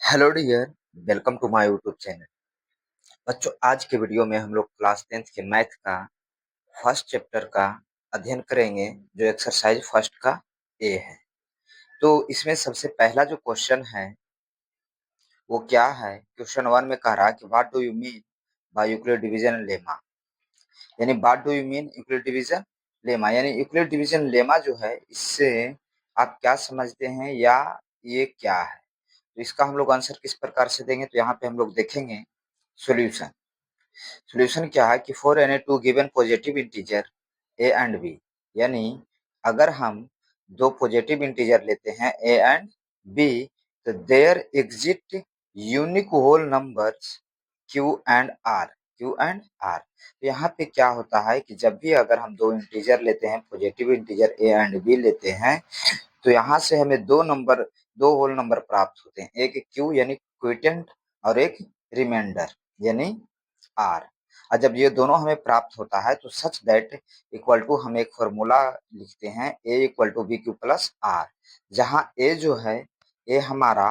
Hello dear, welcome to my YouTube channel. बच्चों, आज के वीडियो में हम लोग क्लास 10th के मैथ का फर्स्ट चैप्टर का अध्ययन करेंगे, जो एक्सरसाइज फर्स्ट का ए है। तो इसमें सबसे पहला जो क्वेश्चन है वो क्या है? क्वेश्चन वन में कह रहा है कि what do you mean by Euclid division lemma. यानी what do you mean Euclid division lemma, यानी यूक्लिड डिवीजन लेमा जो है, इससे आप क्या समझते हैं या ये क्या है? तो इसका हम लोग आंसर किस प्रकार से देंगे, तो यहाँ पे हम लोग देखेंगे सॉल्यूशन। सॉल्यूशन क्या है कि for any two given positive integer A and B, यानी अगर हम दो पॉजिटिव इंटीजर लेते हैं ए एंड बी, तो there exist unique whole numbers Q and R. Q and R, तो यहाँ पे क्या होता है कि जब भी अगर हम दो इंटीजर लेते हैं, positive integer A and B लेते हैं, तो यहाँ से हमें दो होल नंबर प्राप्त होते हैं। एक क्यू यानी क्विटेंट, और एक रिमाइंडर यानी आर। और जब ये दोनों हमें प्राप्त होता है तो सच दैट इक्वल टू हम एक फॉर्मूला लिखते हैं, A equal to B Q plus R, जहाँ ए जो है, ए हमारा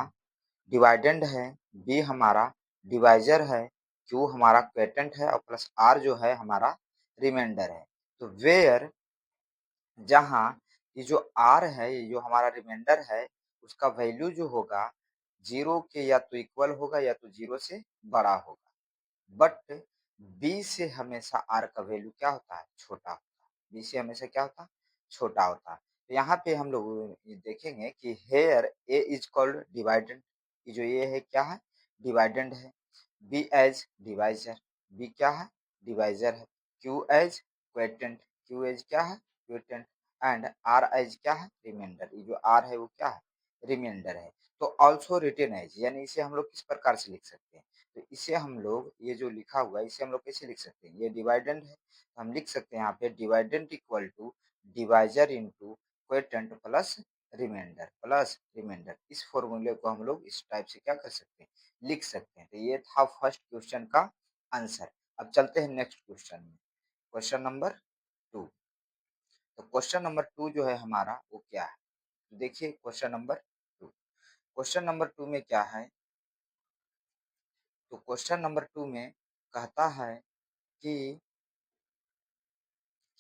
डिवाइडेंड है, बी हमारा डिवाइजर है, क्यू हमारा क्वेटेंट है, और प्लस आर जो है हमारा रिमाइंडर है। तो वेयर, जहाँ ये जो आर है, ये जो हमारा रिमाइंडर है, उसका वैल्यू जो होगा जीरो के या तो इक्वल होगा या तो जीरो से बड़ा होगा। बट बी से हमेशा आर का वैल्यू क्या होता है? छोटा होता है। बी से हमेशा क्या होता है? छोटा होता है। तो यहाँ पे हम लोग ये देखेंगे कि here A is called dividend. ये जो ए है क्या है? डिवाइडेंड है। बी एज डिवाइजर, बी क्या है? डिवाइजर है। Q as quotient, Q as क्या है? क्वेटेंट। एंड आर एज क्या है? रिमाइंडर। ये जो आर है वो क्या है? रिमाइंडर है। तो ऑल्सो रिटेन एज, यानी इसे हम लोग किस प्रकार से लिख सकते हैं? तो इसे हम लोग, ये जो लिखा हुआ है, इसे हम लोग कैसे लिख सकते हैं? ये डिवाइडेंड है, तो हम लिख सकते हैं यहाँ पे dividend equal to divisor into quotient plus remainder. इस फॉर्मूले को हम लोग इस टाइप से क्या कर सकते हैं? लिख सकते हैं। तो ये था फर्स्ट क्वेश्चन का आंसर। अब चलते हैं नेक्स्ट क्वेश्चन में, क्वेश्चन नंबर 2। तो क्वेश्चन नंबर 2 जो है हमारा वो क्या है? तो देखिए क्वेश्चन नंबर 2। क्वेश्चन नंबर 2 में क्या है? तो क्वेश्चन नंबर 2 में कहता है कि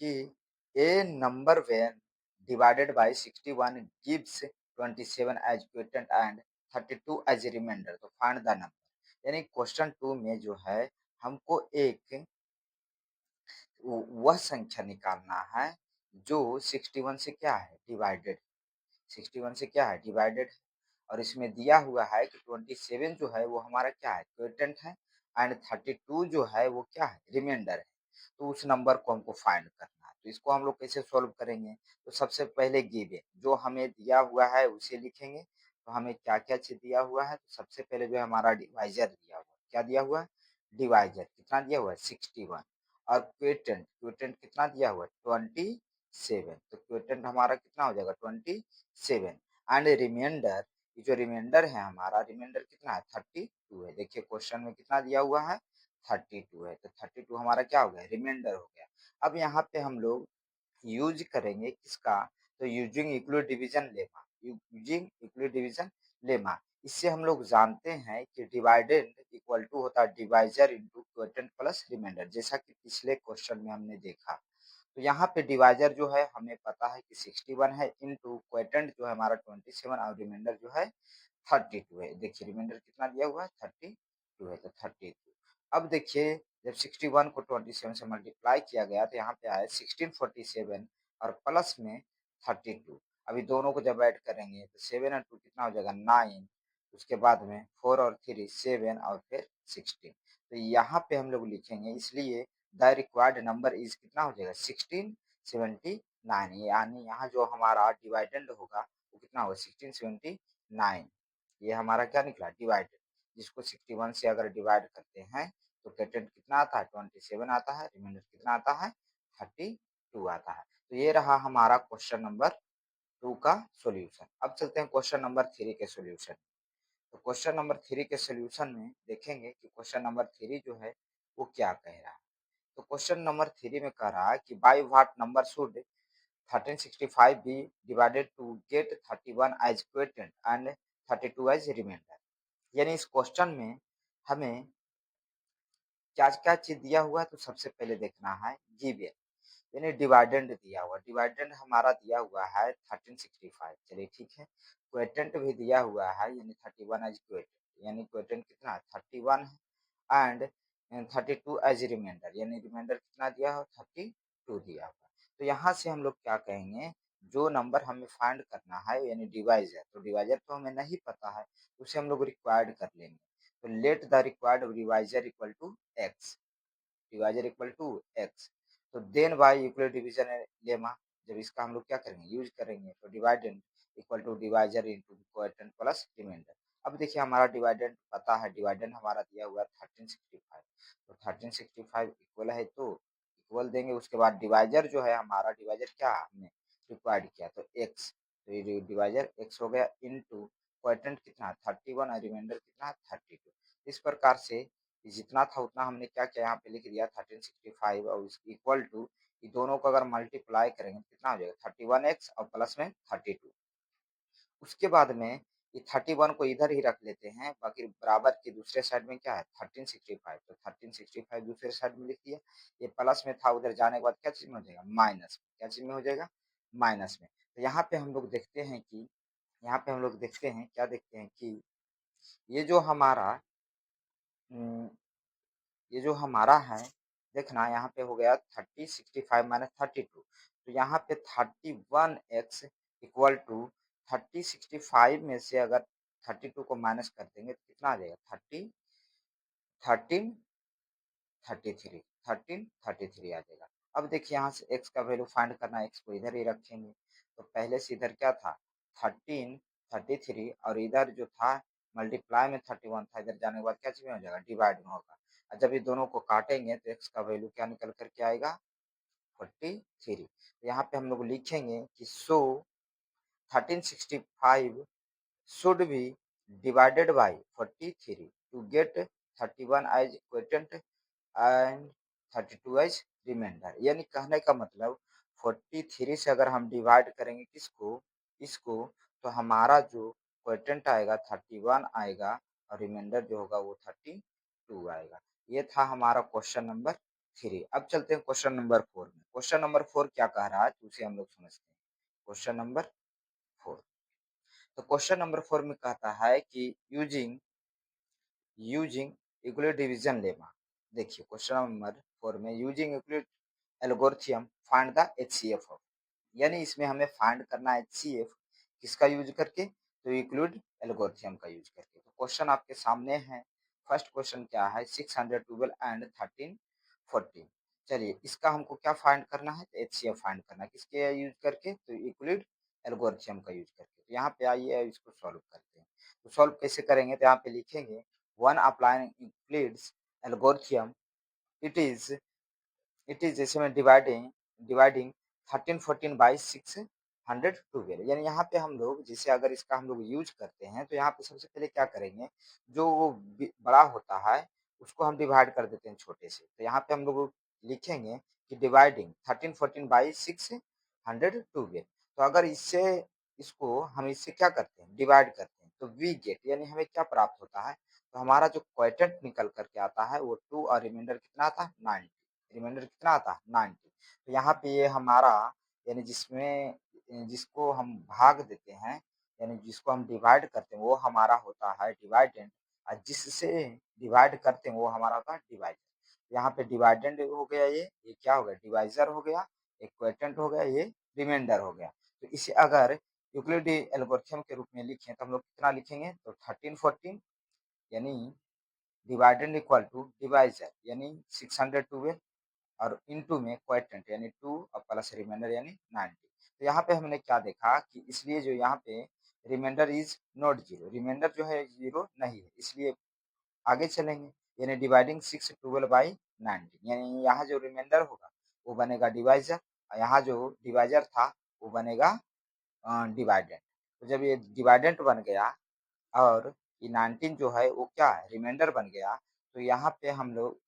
कि a number when divided by 61 gives 27 as quotient and 32 as remainder, तो find the number। यानी क्वेश्चन 2 में जो है हमको एक वह संख्या निकालना है जो 61 से क्या है? डिवाइडेड। 61 से क्या है? डिवाइडेड। और इसमें दिया हुआ है कि 27 जो है वो हमारा क्या है? क्वोटेंट है। एंड 32 जो है वो क्या है? रिमाइंडर है। तो उस नंबर को हमको फाइंड करना है। तो इसको हम लोग कैसे सॉल्व करेंगे? तो सबसे पहले गिवन जो हमें दिया हुआ है उसे लिखेंगे। तो हमें क्या क्या चीज दिया हुआ है? तो सबसे पहले जो है हमारा डिवाइजर दिया हुआ है। क्या दिया हुआ है? डिवाइजर कितना दिया हुआ है? 61। और क्वोटेंट, क्वोटेंट कितना दिया हुआ है? 27। तो क्वोटेंट हमारा कितना हो जाएगा? 27। एंड रिमाइंडर, ये जो रिमाइंडर है हमारा, रिमाइंडर कितना है? 32 है। देखिए क्वेश्चन में कितना दिया हुआ है? 32 है। तो 32 हमारा क्या हो गया? रिमाइंडर हो गया। अब यहाँ पे हम लोग यूज करेंगे किसका? तो using Euclid division lemma, using Euclid division lemma. इससे हम लोग जानते हैं कि डिवाइडेंड इक्वल टू होता है डिवाइजर इंटू क्वोटेंट प्लस रिमाइंडर, जैसा कि पिछले क्वेश्चन में हमने देखा। तो यहाँ पे डिवाइजर जो है हमें पता है कि 61 है, इनटू क्वोटेंट जो है हमारा 27, और रिमाइंडर जो है 32 है। देखिए रिमाइंडर कितना दिया हुआ है? 32 है। तो 32। अब देखिए जब 61 को 27 से मल्टीप्लाई किया गया तो यहाँ पे आया 1647 और प्लस में 32। अभी दोनों को जब ऐड करेंगे तो 7 और 2 कितना हो जाएगा? 9। उसके बाद में 4 और 3 7 और फिर 16। तो यहाँ पे हम लोग लिखेंगे, इसलिए द रिक्वायर्ड नंबर इज कितना हो जाएगा? 1679। यानी यहाँ जो हमारा डिवाइडेंड होगा वो कितना होगा? 1679। ये हमारा क्या निकला? डिवाइडेड। जिसको 61 से अगर डिवाइड करते हैं तो क्वोटेंट कितना आता है? 27 आता है। रिमाइंडर कितना आता है? 32 आता है। तो ये रहा हमारा क्वेश्चन नंबर 2 का सॉल्यूशन। अब चलते हैं क्वेश्चन नंबर 3 के सॉल्यूशन। तो क्वेश्चन नंबर 3 के सॉल्यूशन में देखेंगे कि क्वेश्चन नंबर 3 जो है वो क्या कह रहा है। तो क्वेश्चन नंबर 3 में कह रहा है कि by what number should 1365 be divided to get 31 as quotient and 32 as remainder। यानी इस क्वेश्चन में हमें क्या-क्या चीज़ दिया हुआ है, तो सबसे पहले देखना है गिवन, यानी डिविडेंड दिया हुआ है। डिविडेंड हमारा दिया हुआ है 1365, चलिए ठीक है। क्वोटिएंट भी दिया हुआ है, यानी 31 एज क्वोटिएंट, यानी क्वोटिएंट कितना है 31 है, एंड 32 एज रिमाइंडर, यानी रिमाइंडर कितना दिया है 32 दिया हुआ है। तो यहाँ से हम लोग क्या कहेंगे, जो नंबर हमें फाइंड करना है यानी डिवाइजर, तो डिवाइजर तो हमें नहीं पता है, उसे हम लोग रिक्वायर्ड कर लेंगे। तो let the required divisor equal to X, divisor equal to X. तो then by Euclid division lemma, जब इसका हम लोग क्या करेंगे यूज करेंगे, तो dividend equal to divisor into quotient plus remainder. अब देखिए हमारा डिवाइडेंड पता है, डिवाइडेंड हमारा दिया हुआ है 1365, तो 1365 इक्वल है तो इक्वल देंगे, उसके बाद डिवाइजर जो है हमारा, डिवाइजर क्या हमने रिक्वायर्ड किया तो एक्स, तो ये डिवाइजर एक्स हो गया इनटू क्वोटिएंट कितना 31 और रिमाइंडर कितना 32। इस प्रकार से जितना था उतना हमने क्या किया, यहाँ पे लिख दिया 1365 और इक्वल टू, ये दोनों को अगर मल्टीप्लाई करेंगे तो कितना हो जाएगा 31x और प्लस में 32। उसके बाद में ये 31 को इधर ही रख लेते हैं, बाकी बराबर के दूसरे साइड में क्या है 1365, तो 1365 दूसरे साइड में लिख दिया। ये प्लस में था, उधर जाने के बाद क्या चीज में हो जाएगा माइनस, क्या चीज में हो जाएगा माइनस में। तो यहाँ पे हम लोग देखते हैं कि, यहाँ पे हम लोग देखते हैं क्या, देखते हैं कि ये जो हमारा ये जो हमारा है, देखना यहाँ पे हो गया 3065 माइनस 32, तो यहाँ पे 31x इक्वल टू 3065 में से अगर 32 को माइनस कर देंगे तो कितना आ जाएगा 13 13 आ जाएगा। अब देखिए यहाँ से x का वैल्यू फाइंड करना है, x को इधर ही रखेंगे, तो पहले से इधर क्या था 13 33 और इधर जो था मल्टीप्लाई में 31 था, इधर जाने के बाद क्या चीज में हो जाएगा डिवाइड में होगा। और जब ये दोनों को काटेंगे तो x का वैल्यू क्या निकल कर के आएगा 43। तो यहाँ पे हम लोग लिखेंगे कि सो 1365 should be divided by 43 to get 31 as quotient and 32 as remainder, यानी कहने का मतलब 43 से अगर हम डिवाइड करेंगे किसको, इसको, तो हमारा जो क्वोटिएंट आएगा 31 आएगा और रिमाइंडर जो होगा वो 32 आएगा। ये था हमारा क्वेश्चन नंबर 3। अब चलते हैं क्वेश्चन नंबर 4 में। क्वेश्चन नंबर 4 क्या कह रहा है तो उसे हम लोग समझते हैं। क्वेश्चन नंबर 4, तो क्वेश्चन नंबर 4 में कहता है कि using using Euclid division lemma. देखिए क्वेश्चन नंबर 4 में using Euclid algorithm find the HCF of, यानी इसमें हमें फाइंड करना है एचसीएफ किसका यूज करके, तो यूक्लिड एल्गोरिथम का यूज करके। तो क्वेश्चन आपके सामने है। फर्स्ट क्वेश्चन क्या है 612 एंड 1314। चलिए इसका हमको क्या फाइंड करना है, तो एचसीएफ फाइंड करना है किसके यूज करके, तो यूक्लिड एल्गोरिथम का यूज करके। तो यहाँ पे आइए इसको सॉल्व करते हैं। तो सॉल्व कैसे करेंगे, तो यहाँ पे लिखेंगे one applying Euclid's algorithm, it is जैसे में डिवाइडिंग 1314 बाई 612, यानी यहाँ पे हम लोग जैसे अगर इसका हम लोग यूज करते हैं तो यहाँ पे सबसे पहले क्या करेंगे, जो वो बड़ा होता है उसको हम डिवाइड कर देते हैं छोटे से। तो यहाँ पे हम लोग लिखेंगे कि डिवाइडिंग 1314 बाई 612, तो अगर इससे इसको हम इससे क्या करते हैं डिवाइड करते हैं तो वी गेट, यानी हमें क्या प्राप्त होता है, तो हमारा जो क्वोटिएंट निकल करके आता है वो 2 और रिमाइंडर कितना आता है 90, रिमाइंडर कितना आता है 90। तो यहाँ पे ये हमारा, यानी जिसमें जिसको हम भाग देते हैं, यानी जिसको हम डिवाइड करते हैं वो हमारा होता है डिवाइडेंड, और जिससे डिवाइड करते हैं वो हमारा होता है डिवाइजर। यहाँ पे डिवाइडेंड हो गया, ये क्या हो गया डिवाइजर हो गया, एक क्वोटिएंट हो गया, ये रिमाइंडर हो गया। तो इसे अगर यूक्लिड एल्गोरिथम के रूप में लिखें तो हम लोग कितना लिखेंगे, तो 1314 यानी डिवाइडेंड इक्वल टू डिवाइजर यानी 612 और इनटू में क्वोटिएंट यानी 2 और प्लस रिमाइंडर यानी 90। तो यहाँ पे हमने क्या देखा कि इसलिए जो यहाँ पे remainder is not zero, remainder जो है जीरो नहीं है, इसलिए आगे चलेंगे, यानी डिवाइडिंग 612 बाई 90, यानी यहाँ जो रिमाइंडर होगा वो बनेगा डिवाइजर, और यहाँ जो डिवाइजर था वो बनेगा डिवाइडेंड। तो जब ये डिवाइडेंट बन गया और ये 19 जो है वो क्या है रिमाइंडर बन गया, तो यहाँ पे हम लोग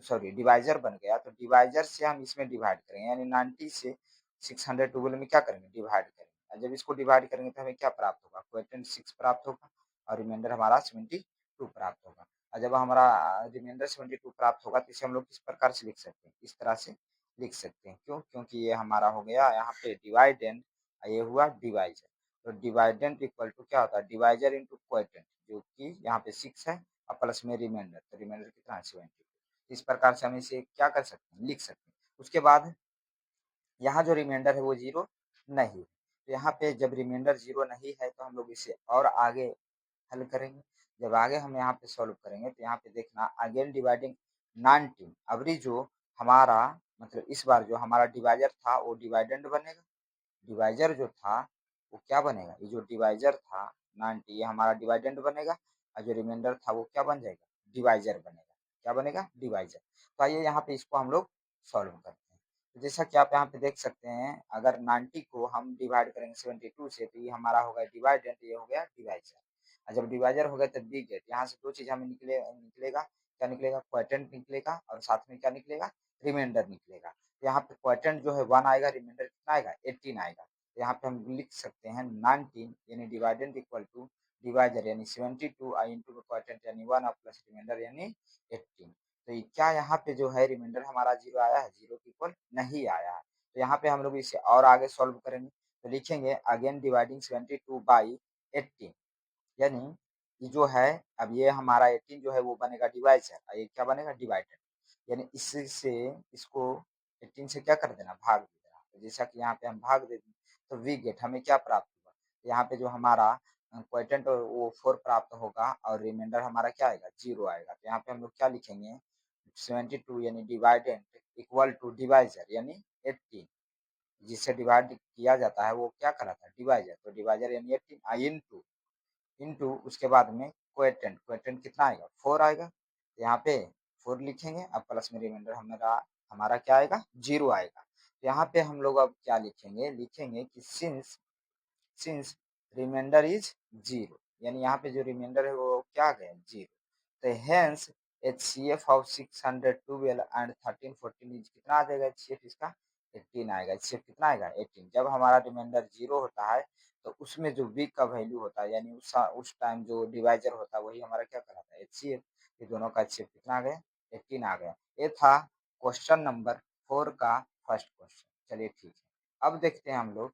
सॉरी डिवाइजर बन गया, तो डिवाइजर से हम इसमें डिवाइड करेंगे, यानी 90 से 612 में क्या करेंगे डिवाइड करेंगे, और जब इसको डिवाइड करेंगे तो हमें क्या प्राप्त होगा क्वोटिएंट 6 प्राप्त होगा और रिमाइंडर हमारा 72 72 प्राप्त होगा। और जब हमारा रिमाइंडर 72 प्राप्त होगा तो इसे हम लोग किस प्रकार से लिख सकते हैं, इस तरह से लिख सकते हैं। क्यों? क्योंकि ये हमारा हो गया यहाँ पे डिवाइडेंड, ये हुआ डिवाइजर। तो डिवाइडेंड इक्वल टू क्या होता है, डिवाइजर इंटू क्वोटिएंट, जो कि यहाँ पे 6 है और प्लस में रिमाइंडर, तो रिमाइंडर कितना है 72। इस प्रकार से हम इसे क्या कर सकते हैं, लिख सकते हैं। उसके बाद यहाँ जो रिमाइंडर है वो जीरो नहीं है, तो यहाँ पे जब रिमाइंडर जीरो नहीं है तो हम लोग इसे और आगे हल करेंगे। जब आगे हम यहाँ पे सॉल्व करेंगे तो यहाँ पे देखना अगेन डिवाइडिंग 19, अबरी जो हमारा मतलब इस बार जो हमारा डिवाइजर था वो डिवाइडेंड बनेगा, डिवाइजर जो था वो क्या बनेगा, ये जो डिवाइजर था 90 ये हमारा डिवाइडेंड बनेगा, और जो रिमाइंडर था वो क्या बन जाएगा, डिवाइजर बनेगा। क्या बनेगा, डिवाइजर। तो आइए यहाँ पे इसको हम लोग सॉल्व करते हैं। तो जैसा कि आप यहाँ पे देख सकते हैं, अगर 90 को हम डिवाइड करेंगे 72 से तो ये हमारा होगा डिवाइडेंड, ये हो गया डिवाइजर। और जब डिवाइजर हो गया तो बिगेट, यहाँ से दो चीज हमें निकलेगा, क्या निकलेगा, क्वोटिएंट निकलेगा और साथ में क्या निकलेगा, रिमाइंडर निकलेगा। तो यहाँ पे क्वोटिएंट जो है 1 आएगा, रिमाइंडर कितना आएगा 18 आएगा। तो यहाँ पे हम लिख सकते हैं 19 यानी डिवाइडेंड इक्वल टू डिवाइजर यानी 72 आई इंटू क्वोटिएंट यानी 1 और प्लस रिमाइंडर यानी 18। तो ये क्या यहाँ पे जो है रिमाइंडर हमारा जीरो आया है, जीरो के इक्वल नहीं आया है। तो यहाँ पे हम लोग इसे और आगे सॉल्व करेंगे, तो लिखेंगे अगेन डिवाइडिंग 72 बाई 18, यानी ये जो है अब ये हमारा 18 जो है वो बनेगा डिवाइजर और ये क्या बनेगा, डिवाइडेड। यानी इससे इसको 18 से क्या कर देना, भाग देना। तो जैसा कि यहाँ पे हम भाग देते हैं तो वी गेट हमें क्या प्राप्त हुआ, यहाँ पे जो हमारा क्वोटिएंट वो 4 प्राप्त होगा और रिमाइंडर हमारा क्या आएगा, जीरो आएगा। तो यहाँ पे हम लोग क्या लिखेंगे, 72 यानी डिवाइडेंड इक्वल टू डिवाइजर यानी 18, जिससे डिवाइड किया जाता है वो क्या कहलाता है, डिवाइजर। तो डिवाइजर यानी 18 आई इंटू उसके बाद में क्वोटिएंट, क्वोटिएंट कितना आएगा 4 आएगा। तो यहाँ पे 4 लिखेंगे, अब प्लस में रिमाइंडर हमारा हमारा क्या आएगा, जीरो आएगा। तो यहाँ पे हम लोग अब क्या लिखेंगे, लिखेंगे कि since since reminder is zero, यानी यहाँ पे जो रिमाइंडर है वो क्या आ गया, जीरो। तो hence HCF of 612 and 13 14 is कितना आ जाएगा, HCF इसका 18 आएगा। HCF कितना आएगा 18। जब हमारा रिमाइंडर जीरो होता है तो उसमें जो वीक का वैल्यू होता है यानी उस टाइम जो डिवाइजर होता है वही हमारा क्या कहलाता है, HCF। ये दोनों का HCF कितना आ गया, 18 आ गया। ये था क्वेश्चन नंबर 4 का फर्स्ट क्वेश्चन। चलिए ठीक है, अब देखते हैं हम लोग,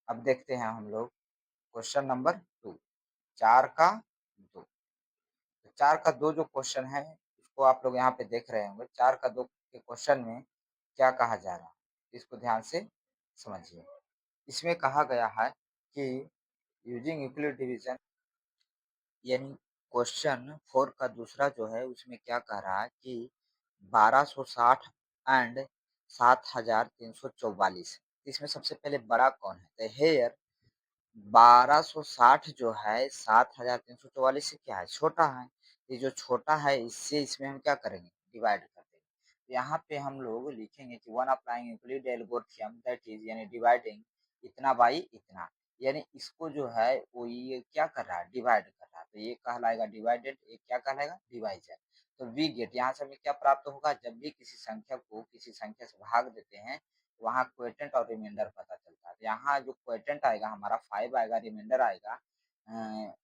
अब देखते हैं हम लोग क्वेश्चन नंबर 2, 4 का 2। 4 का 2 जो क्वेश्चन है उसको आप लोग यहाँ पे देख रहे होंगे। 4 का 2 के क्वेश्चन में क्या कहा जा रहा है इसको ध्यान से समझिए। इसमें कहा गया है कि यूजिंग यूक्लिड डिवीजन, यानी क्वेश्चन 4 का दूसरा जो है उसमें क्या कह रहा है कि 1260 एंड 7344, इसमें सबसे पहले बड़ा कौन है, तो हेयर 1260 जो है 7344 से क्या है, छोटा है। ये जो छोटा है इससे इसमें हम क्या करेंगे, डिवाइड कर देंगे। तो यहाँ पे हम लोग लिखेंगे कि one applying Euclid algorithm that is यानी डिवाइडिंग इतना बाई इतना, यानी इसको जो है वो ये क्या कर रहा है, डिवाइड कर रहा है। तो ये कहलाएगा डिवाइडेड, ये क्या कहलाएगा, डिवाइजर। तो वी गेट यहाँ से हमें क्या प्राप्त होगा, जब भी किसी संख्या को किसी संख्या से भाग देते हैं वहाँ क्वोटिएंट और रिमाइंडर पता चलता है। यहाँ जो क्वोटिएंट आएगा हमारा 5 आएगा, रिमाइंडर आएगा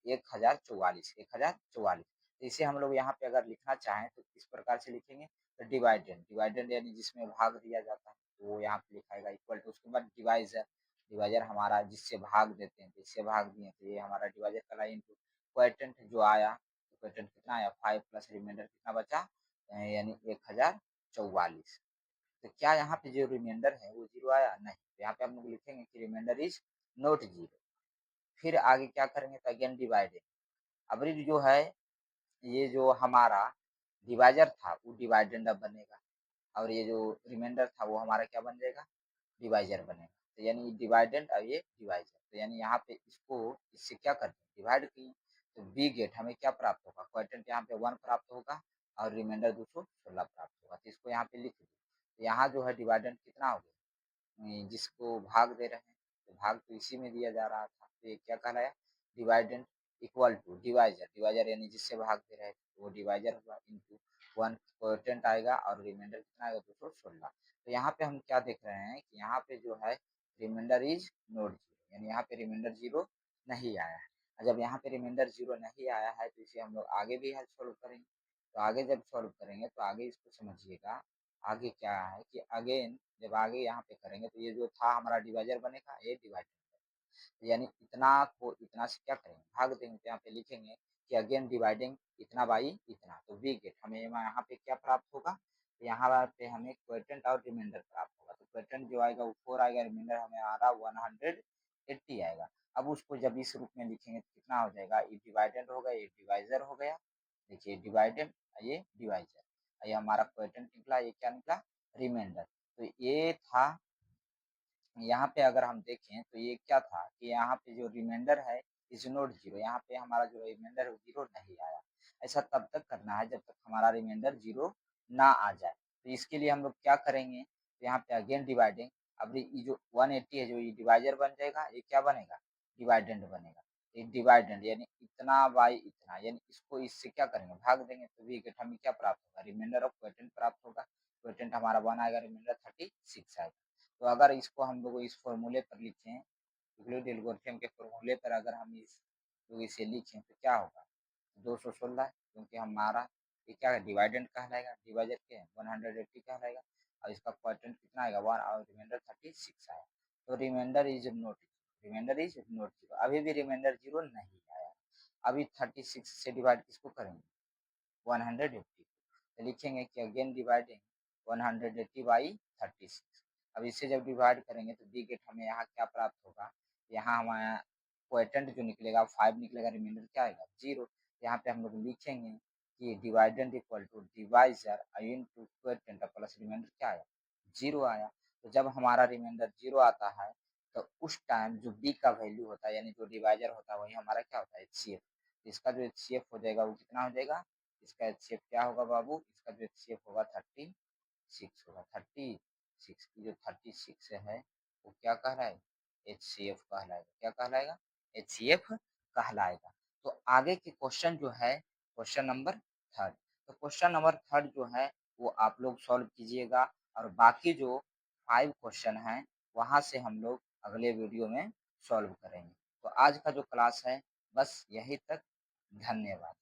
1044, 1044। तो इसे हम लोग यहाँ पे अगर लिखना चाहें तो किस प्रकार से लिखेंगे, तो डिवाइडेंड, डिवाइडेंड यानी जिसमें भाग दिया जाता है तो वो यहाँ पे लिखाएगा इक्वल टू, उसके बाद डिवाइजर, डिवाइजर हमारा जिससे भाग देते हैं, जिससे भाग दिए तो ये हमारा डिवाइजर का इंटू क्वोटिएंट जो आया, तो क्वोटिएंट कितना आया 5 प्लस रिमाइंडर कितना बचा, यानी 1044। तो क्या यहाँ पे जो रिमाइंडर है वो जीरो आया, नहीं। तो यहाँ पे हम लोग लिखेंगे कि रिमाइंडर इज नॉट जीरो। फिर आगे क्या करेंगे, तो अगेन डिवाइडेड, अब जो है ये जो हमारा डिवाइजर था वो डिवाइडेंड अब बनेगा और ये जो रिमाइंडर था वो हमारा क्या बन जाएगा, डिवाइजर बनेगा। तो यानी डिवाइडेंड और ये डिवाइजर, तो यानी यहाँ पे इसको इससे क्या करते हैं, डिवाइड किए। तो बी गेट हमें क्या प्राप्त होगा, क्वोटिएंट यहाँ पे 1 प्राप्त होगा और रिमाइंडर 216 प्राप्त होगा। तो इसको यहाँ पे लिख दो। तो यहाँ जो है डिवाइडेंड कितना हो गया, जिसको भाग दे रहे हैं तो भाग तो इसी में दिया जा रहा था, तो ये क्या कहलाया, dividend equal to divisor, divisor यानी जिससे भाग दे रहे थे तो वो डिवाइजर हुआ इंटू 1 क्वोटिएंट आएगा और रिमाइंडर कितना आएगा 216। तो यहाँ पे हम क्या देख रहे हैं कि यहाँ पे जो है रिमाइंडर इज नॉट जीरो, यानी यहाँ पे रिमाइंडर जीरो नहीं आया है। जब यहाँ पे रिमाइंडर 0 नहीं आया है तो इसे हम लोग आगे भी हल सॉल्व करेंगे। तो आगे जब सॉल्व करेंगे तो आगे इसको समझिएगा, आगे क्या है कि अगेन जब आगे यहाँ पे करेंगे तो ये जो था हमारा डिवाइजर बनेगा, ये डिवाइडर, यानी इतना को इतना से क्या करेंगे, भाग देंगे। तो यहाँ पे लिखेंगे कि अगेन डिवाइडिंग इतना बाई इतना, तो वी गेट हमें यहाँ पे क्या प्राप्त होगा, तो यहाँ पे हमें क्वोटिएंट और रिमाइंडर प्राप्त होगा। तो क्वोटिएंट जो आएगा वो 4 आएगा, रिमाइंडर हमें आ रहा 180 आएगा। अब उसको जब इस रूप में लिखेंगे तो कितना हो जाएगा, ये डिवाइडेंड हो गया, ये डिवाइजर हो गया। देखिए डिवाइडेंड, ये डिवाइजर, ये हमारा क्वोटिएंट निकला, ये क्या निकला, रिमाइंडर। तो ये था, यहाँ पे अगर हम देखें तो ये क्या था कि यहाँ पे जो रिमाइंडर है इज नॉट जीरो, यहाँ पे हमारा जो रिमाइंडर है जीरो नहीं आया। ऐसा तब तक करना है जब तक हमारा रिमाइंडर जीरो ना आ जाए। तो इसके लिए हम लोग क्या करेंगे, तो यहाँ पे अगेन डिवाइडिंग, अब ये जो 180 है जो ये डिवाइजर बन जाएगा, ये क्या बनेगा, डिवाइडेंड बनेगा। ये डिवाइडेंड यानी इतना बाई इतना, यानी इसको इससे क्या करेंगे, भाग देंगे। तो वी गेट हमें क्या प्राप्त होगा, रिमाइंडर ऑफ क्वोटिएंट प्राप्त होगा। क्वोटिएंट हमारा 1 आएगा, रिमाइंडर 36 आएगा। तो अगर इसको हम लोग इस फॉर्मूले पर लिखें, यूक्लिड एल्गोरिथम के फॉर्मूले पर अगर हम इसे लिखें तो क्या होगा, 216, क्योंकि हमारा ये क्या है, डिवाइडेंड कहलाएगा, डिवाइजर के 180 कहलाएगा, और इसका क्वोटिएंट कितना आएगा 1 और रिमाइंडर 36 आया। तो remainder is not, remainder is not zero, अभी भी रिमाइंडर जीरो नहीं आया। अभी 36 से डिवाइड किसको करेंगे, 180 तो लिखेंगे कि अगेन डिवाइडिंग 180 बाई 36। अब इसे जब डिवाइड करेंगे तो डी गेट हमें यहाँ क्या प्राप्त होगा, यहाँ हमारा क्वोटिएंट जो निकलेगा 5 निकलेगा, रिमाइंडर क्या आएगा 0। यहाँ पे हम लोग लिखेंगे कि dividend equal to divisor into quotient plus remainder क्या आया, 0 आया। तो जब हमारा रिमाइंडर 0 आता है तो उस टाइम जो बी का वैल्यू होता है यानी जो डिवाइजर होता है वही हमारा क्या होता है, एचसीएफ। इसका जो एचसीएफ हो जाएगा वो कितना हो जाएगा, इसका एचसीएफ क्या होगा बाबू, इसका जो एचसीएफ होगा 36 होगा। 36 की जो 36 है वो क्या कह रहा है, एचसीएफ कहलाएगा। क्या कहलाएगा, एचसीएफ कहलाएगा। तो आगे के क्वेश्चन जो है क्वेश्चन नंबर थर्ड, तो क्वेश्चन नंबर थर्ड जो है वो आप लोग सॉल्व कीजिएगा, और बाकी जो 5 क्वेश्चन हैं वहाँ से हम लोग अगले वीडियो में सॉल्व करेंगे। तो आज का जो क्लास है बस यही तक, धन्यवाद।